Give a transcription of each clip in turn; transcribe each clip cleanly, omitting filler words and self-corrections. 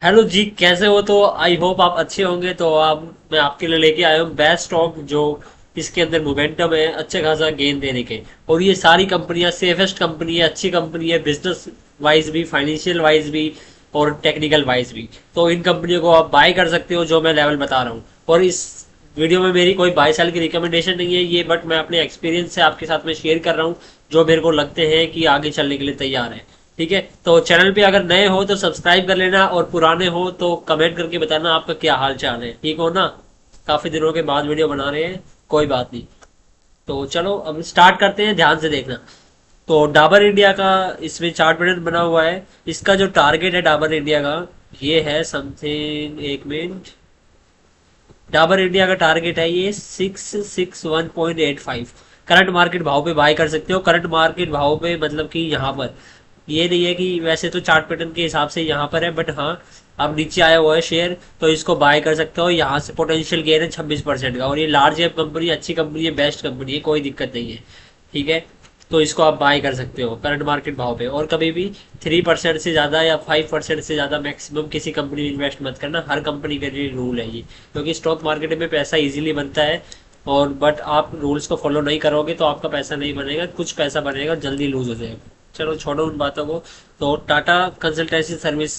Hello जी, कैसे हो? तो आई होप आप अच्छे होंगे। तो आप मैं आपके लिए लेके आया हूँ बेस्ट स्टॉक जो इसके अंदर मोमेंटम है अच्छे खासा गेन देने के। और ये सारी कंपनियां सेफेस्ट कंपनी है, अच्छी कंपनी है, बिजनेस वाइज भी, फाइनेंशियल वाइज भी और टेक्निकल वाइज भी। तो इन कंपनियों को आप बाय कर सकते हो जो मैं लेवल बता रहा हूँ। और इस वीडियो में मेरी कोई बाई साल की रिकमेंडेशन नहीं है ये, बट मैं अपने एक्सपीरियंस से आपके साथ में शेयर कर रहा हूँ जो मेरे को लगते हैं कि आगे चलने के लिए तैयार है। ठीक है, तो चैनल पे अगर नए हो तो सब्सक्राइब कर लेना, और पुराने हो तो कमेंट करके बताना आपका क्या हाल चाल है। ठीक हो ना? काफी दिनों के बाद वीडियो बना रहे हैं, कोई बात नहीं। तो चलो अब स्टार्ट करते हैं, ध्यान से देखना। तो डाबर इंडिया का इसमें चार्ट पैटर्न बना हुआ है। इसका जो टारगेट है डाबर इंडिया का, ये है समथिंग, एक मिनट। डाबर इंडिया का टारगेट है ये 661.85। करंट मार्केट भाव पे बाय कर सकते हो। करंट मार्केट भाव पे मतलब कि यहाँ पर ये नहीं है कि वैसे तो चार्ट पैटर्न के हिसाब से यहाँ पर है, बट हाँ, अब नीचे आया हुआ है शेयर तो इसको बाय कर सकते हो। यहाँ से पोटेंशियल गेन है 26% का, और ये लार्ज कैप कंपनी, अच्छी कंपनी है, बेस्ट कंपनी है, कोई दिक्कत नहीं है। ठीक है, तो इसको आप बाय कर सकते हो करंट मार्केट भाव पे। और कभी भी 3% से ज़्यादा या 5% से ज़्यादा मैक्सिमम किसी कंपनी में इन्वेस्ट मत करना। हर कंपनी के लिए रूल है ये, क्योंकि स्टॉक मार्केट में पैसा इजीली बनता है। और बट आप रूल्स को फॉलो नहीं करोगे तो आपका पैसा नहीं बनेगा, कुछ पैसा बनेगा जल्दी लूज हो जाएगा। चलो छोड़ो उन बातों को। तो टाटा कंसल्टेंसी सर्विस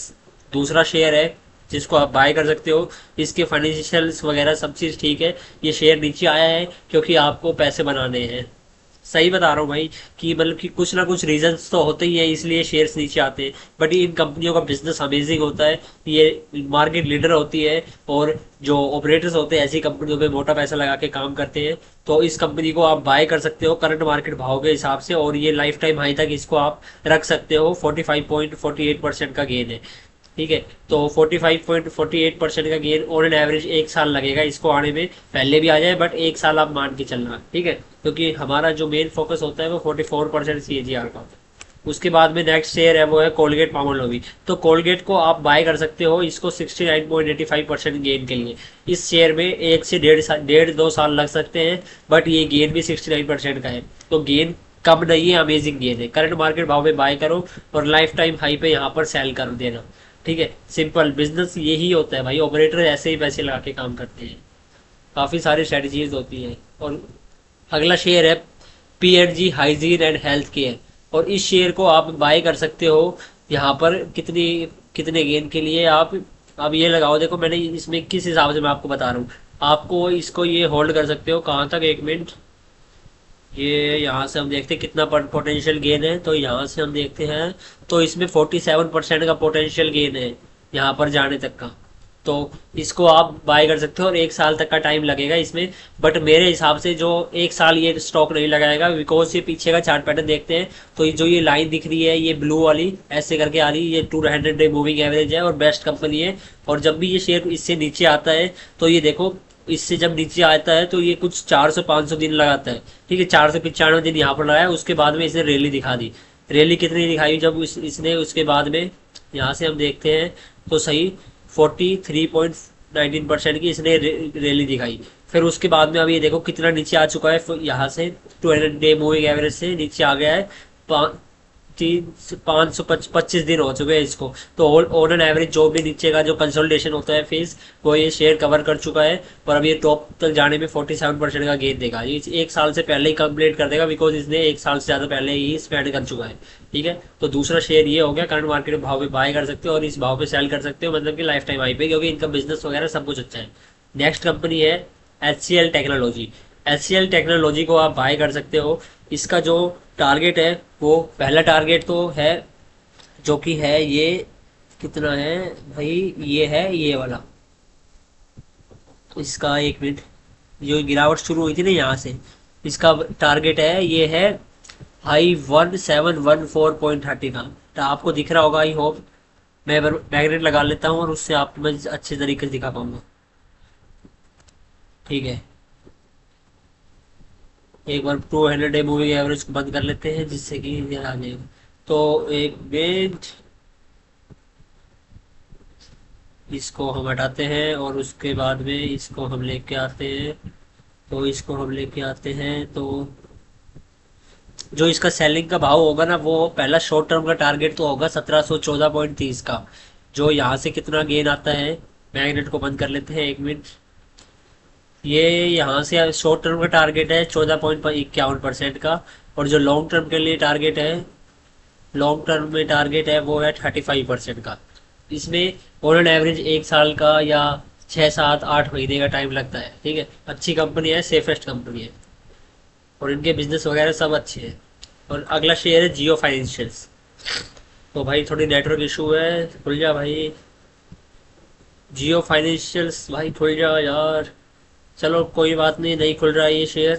दूसरा शेयर है जिसको आप बाय कर सकते हो। इसके फाइनेंशियल्स वगैरह सब चीज़ ठीक है। ये शेयर नीचे आया है क्योंकि आपको पैसे बनाने हैं। सही बता रहा हूँ भाई, कि मतलब कि कुछ ना कुछ रीजंस तो होते ही है इसलिए शेयर्स नीचे आते हैं। बट इन कंपनियों का बिजनेस अमेजिंग होता है, ये मार्केट लीडर होती है। और जो ऑपरेटर्स होते हैं ऐसी कंपनियों में मोटा पैसा लगा के काम करते हैं। तो इस कंपनी को आप बाय कर सकते हो करंट मार्केट भाव के हिसाब से, और ये लाइफ टाइम हाई तक इसको आप रख सकते हो। 45.48% का गेन है। ठीक है, तो 45.48% का गेन ऑन एन एवरेज एक साल लगेगा इसको आने में। पहले भी आ जाए बट एक साल आप मान के चलना। ठीक है, क्योंकि हमारा जो मेन फोकस होता है वो 44% CAGR का होता है। उसके बाद में नेक्स्ट शेयर है वो है कोलगेट पामोलिव। तो कोलगेट को आप बाय कर सकते हो इसको 69.85% गेन के लिए। इस शेयर में एक से डेढ़ दो साल लग सकते हैं, बट ये गेन भी 69% का है। तो गेन कम नहीं है, अमेजिंग गेन है। करंट मार्केट भाव में बाय करो और लाइफ टाइम हाई पे यहाँ पर सेल कर देना। ठीक है, सिंपल बिजनेस यही होता है भाई, ऑपरेटर ऐसे ही पैसे लगा के काम करते हैं। काफी सारी स्ट्रेटजीज होती हैं। और अगला शेयर है PNG hygiene and health care. और इस शेयर को आप बाय कर सकते हो यहाँ पर कितनी कितने गेन के लिए आप। अब ये लगाओ, देखो मैंने इसमें किस हिसाब से मैं आपको बता रहा हूँ। आपको इसको ये होल्ड कर सकते हो कहाँ तक, एक मिनट। ये यहाँ से हम देखते हैं कितना पोटेंशियल गेन है, तो यहाँ से हम देखते हैं। तो इसमें 47% का पोटेंशियल गेन है यहाँ पर जाने तक का। तो इसको आप बाय कर सकते हो, और एक साल तक का टाइम लगेगा इसमें। बट मेरे हिसाब से जो एक साल ये स्टॉक नहीं लगाएगा, बिकॉज ये पीछे का चार्ट पैटर्न देखते हैं तो ये जो ये लाइन दिख रही है ये ब्लू वाली ऐसे करके आ रही है, ये 200 डे मूविंग एवरेज है और बेस्ट कंपनी है। और जब भी ये शेयर इससे नीचे आता है तो ये देखो, इससे जब नीचे आता है तो ये कुछ 400-500 दिन लगाता है। ठीक है, 495 दिन यहाँ पर लगाया, उसके बाद में इसने रैली दिखा दी। रैली कितनी दिखाई जब इसने, उसके बाद में यहाँ से हम देखते हैं तो सही 43.19% की इसने रैली दिखाई। फिर उसके बाद में अब ये देखो कितना नीचे आ चुका है, यहाँ से 200 डे मूविंग एवरेज से नीचे आ गया है। 525 दिन हो चुके हैं इसको। तो ऑन एन एवरेज जो भी नीचे का जो कंसोलिडेशन होता है फेज, वो ये शेयर कवर कर चुका है। और अब ये टॉप तक जाने में 47% का गेन देगा। ये एक साल से पहले ही कंप्लीट कर देगा, बिकॉज इसने एक साल से ज़्यादा पहले ही स्पेंड कर चुका है। ठीक है, तो दूसरा शेयर ये हो गया। करंट मार्केट भाव पे बाय कर सकते हो और इस भाव पे सेल कर सकते हो, मतलब कि लाइफ टाइम आई पे, क्योंकि इनका बिजनेस वगैरह सब कुछ अच्छा है। नेक्स्ट कंपनी है HCL टेक्नोलॉजी। HCL टेक्नोलॉजी को आप बाय कर सकते हो। इसका जो टारगेट है वो, पहला टारगेट तो है जो कि है ये, कितना है भाई, ये है ये वाला। इसका एक मिनट, जो गिरावट शुरू हुई थी ना यहाँ से, इसका टारगेट है ये है हाई 1714.30 का। तो आपको दिख रहा होगा आई होप। मैं मैग्नेट लगा लेता हूँ और उससे आपको मैं अच्छे तरीके से दिखा पाऊंगा। ठीक है, एक बार 200 डे मूविंग एवरेज को बंद कर लेते हैं जिससे कि ये आ जाएगा। तो एक मिनट, इसको हम हटाते हैं और उसके बाद में इसको हम लेके आते हैं। तो इसको हम लेके आते हैं तो जो इसका सेलिंग का भाव होगा ना, वो पहला शॉर्ट टर्म का टारगेट तो होगा 1714.30 का। जो यहाँ से कितना गेन आता है। मैग्नेट को बंद कर लेते हैं 1 मिनट। ये यहाँ से शॉर्ट टर्म का टारगेट है 14.51% का, और जो लॉन्ग टर्म के लिए टारगेट है, लॉन्ग टर्म में टारगेट है वो है 35% का। इसमें ऑन एन एवरेज 1 साल का या 6 7 8 महीने का टाइम लगता है। ठीक है, अच्छी कंपनी है, सेफेस्ट कंपनी है, और इनके बिजनेस वगैरह सब अच्छे हैं। और अगला शेयर है जियो फाइनेंशियल्स। तो भाई थोड़ी नेटवर्क इशू है, खुल जा भाई। जियो फाइनेंशियल्स भाई खुल जा यार। चलो कोई बात नहीं, नहीं खुल रहा है ये शेयर,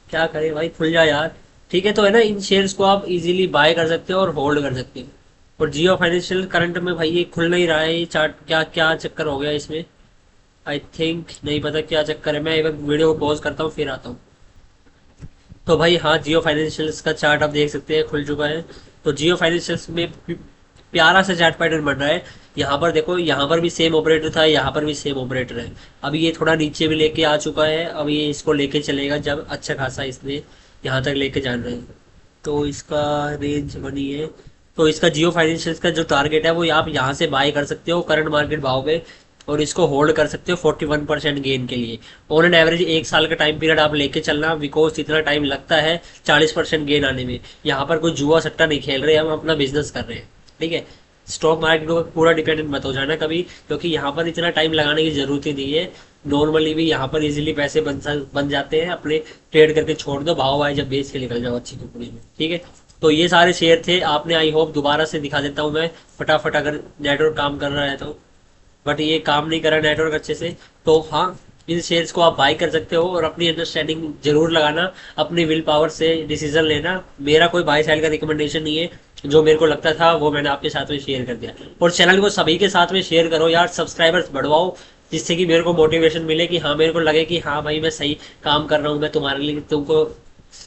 क्या करें भाई, खुल जा यार। ठीक है, तो है ना, इन शेयर्स को आप इजीली बाय कर सकते हो और होल्ड कर सकते हो। और जियो फाइनेंशियल करंट में भाई ये खुल नहीं रहा है, ये चार्ट क्या क्या चक्कर हो गया इसमें, आई थिंक नहीं पता क्या चक्कर है। मैं एक बार वीडियो को पॉज करता हूँ फिर आता हूँ। तो भाई हाँ, जियो फाइनेंशियल्स का चार्ट आप देख सकते हैं, खुल चुका है। तो जियो फाइनेंशियल्स में प्यारा सा चार्ट पैटर्न बन रहा है। यहाँ पर देखो, यहाँ पर भी सेम ऑपरेटर था, यहाँ पर भी सेम ऑपरेटर है। अभी ये थोड़ा नीचे भी लेके आ चुका है, अब ये इसको लेके चलेगा जब अच्छा खासा इसने यहाँ तक लेके जाना है। तो इसका रेंज बनी है। तो इसका जियो फाइनेंशियल्स का जो टारगेट है वो आप यहाँ से बाय कर सकते हो करंट मार्केट भाव पे, और इसको होल्ड कर सकते हो 41% गेन के लिए। ऑन एन एवरेज 1 साल का टाइम पीरियड आप लेके चलना, बिकॉज इतना टाइम लगता है 40% गेन आने में। यहाँ पर कोई जुआ सट्टा नहीं खेल रहे, हम अपना बिजनेस कर रहे हैं। ठीक है, स्टॉक मार्केट को पूरा डिपेंडेंट मत हो जाना कभी, क्योंकि यहाँ पर इतना टाइम लगाने की जरूरत ही नहीं है। नॉर्मली भी यहाँ पर इजीली पैसे बन जाते हैं, अपने ट्रेड करके छोड़ दो, भाव आए जब बेच के निकल जाओ अच्छी कंपनी में। ठीक है, तो ये सारे शेयर थे आपने, आई होप दोबारा से दिखा देता हूँ मैं फटाफट, अगर नेटवर्क काम कर रहा है तो। बट ये काम नहीं कर रहा नेटवर्क अच्छे से। तो हाँ, इन शेयर्स को आप बाय कर सकते हो, और अपनी अंडरस्टैंडिंग जरूर लगाना, अपनी विल पावर से डिसीजन लेना। मेरा कोई बाय सेल का रिकमेंडेशन नहीं है, जो मेरे को लगता था वो मैंने आपके साथ में शेयर कर दिया। और चैनल को सभी के साथ में शेयर करो यार, सब्सक्राइबर्स बढ़वाओ, जिससे कि मेरे को मोटिवेशन मिले, कि हाँ मेरे को लगे कि हाँ भाई मैं सही काम कर रहा हूँ, मैं तुम्हारे लिए, तुमको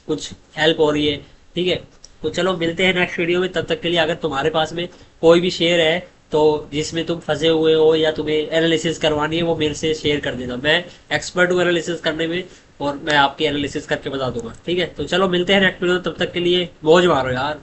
कुछ हेल्प हो रही है। ठीक है, तो चलो मिलते हैं नेक्स्ट वीडियो में। तब तक के लिए अगर तुम्हारे पास में कोई भी शेयर है तो जिसमें तुम फंसे हुए हो या तुम्हें एनालिसिस करवानी है, वो मेरे से शेयर कर देना। मैं एक्सपर्ट हूँ एनालिसिस करने में, और मैं आपकी एनालिसिस करके बता दूंगा। ठीक है, तो चलो मिलते हैं नेक्स्ट वीडियो में, तब तक के लिए मौज मारो यार।